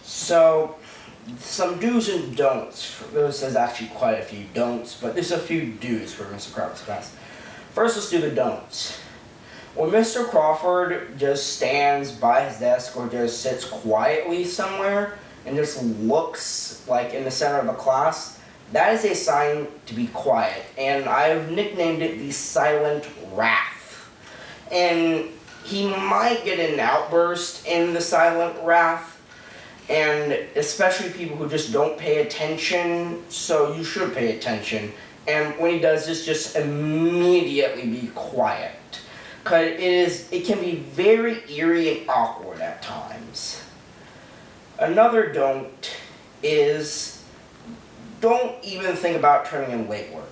So, some do's and don'ts. There's actually quite a few don'ts, but there's a few do's for Mr. Crawford's class. First, let's do the don'ts. When Mr. Crawford just stands by his desk or just sits quietly somewhere and just looks like in the center of the class, that is a sign to be quiet, and I've nicknamed it the silent wrath. And he might get an outburst in the silent wrath, and especially people who just don't pay attention, so you should pay attention. And when he does this, just immediately be quiet, because it can be very eerie and awkward at times. Another don't is don't even think about turning in late work.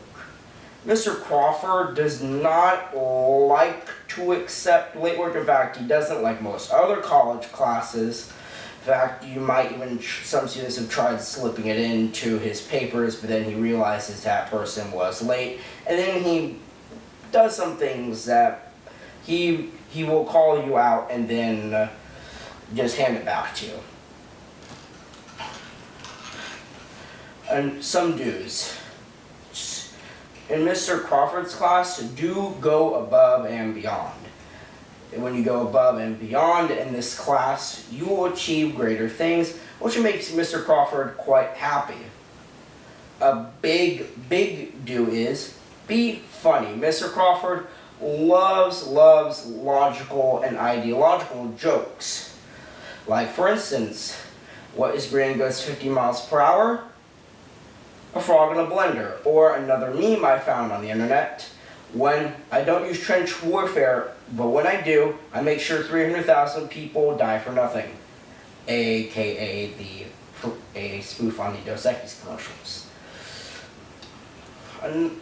Mr. Crawford does not like to accept late work. In fact, he doesn't like most other college classes. In fact, you might even, some students have tried slipping it into his papers, but then he realizes that person was late, and then he does some things that he will call you out and then just hand it back to you. And some do's. In Mr. Crawford's class, do go above and beyond. And when you go above and beyond in this class, you will achieve greater things, which makes Mr. Crawford quite happy. A big do is be funny. Mr. Crawford loves logical and ideological jokes. Like, for instance, what is green and goes 50 miles per hour? A frog in a blender. Or another meme I found on the internet. When I don't use trench warfare, but when I do, I make sure 300,000 people die for nothing. AKA a spoof on the Dos Equis commercials.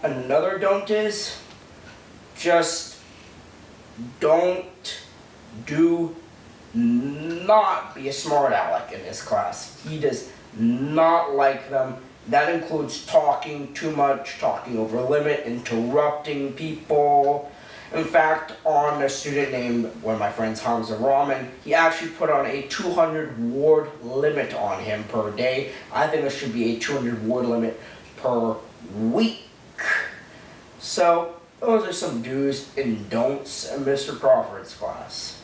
Another don't is just do not be a smart aleck in this class. He does not like them. That includes talking too much, talking over limit, interrupting people. In fact, on a student named one of my friends, Hamza Rahman, he actually put on a 200 word limit on him per day. I think there should be a 200 word limit per week. So, those are some do's and don'ts in Mr. Crawford's class.